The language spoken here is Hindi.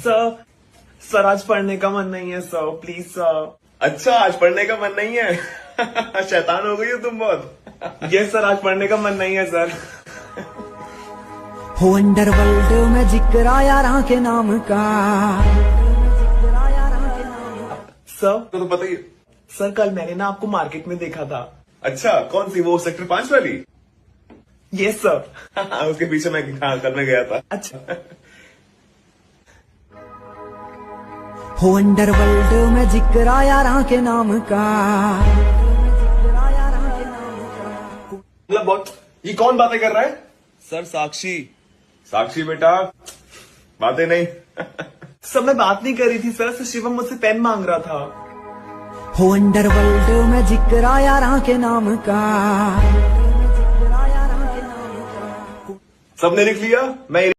सर सर आज पढ़ने का मन नहीं है सर, प्लीज सर। अच्छा, आज पढ़ने का मन नहीं है। शैतान हो गई हो तुम बहुत। यस सर, आज पढ़ने का मन नहीं है सर। हो अंडरवर्ल्ड में जिक्र आया राह के नाम का। सर तो पता ही है। सर कल मैंने ना आपको मार्केट में देखा था। अच्छा, कौन सी, वो सेक्टर 5 वाली? Yes sir. उसके पीछे मैं करने गया था। अच्छा। हो अंडरवर्ल्ड में जिक्र आया राह के नाम का। मतलब बहुत, ये कौन बातें कर रहा है? सर साक्षी। साक्षी बेटा, बातें नहीं। सर मैं बात नहीं कर रही थी सर, शिवम मुझसे पेन मांग रहा था। हो अंडरवर्ल्ड में जिक्र आया राह के नाम का। सबने लिख लिया? मैं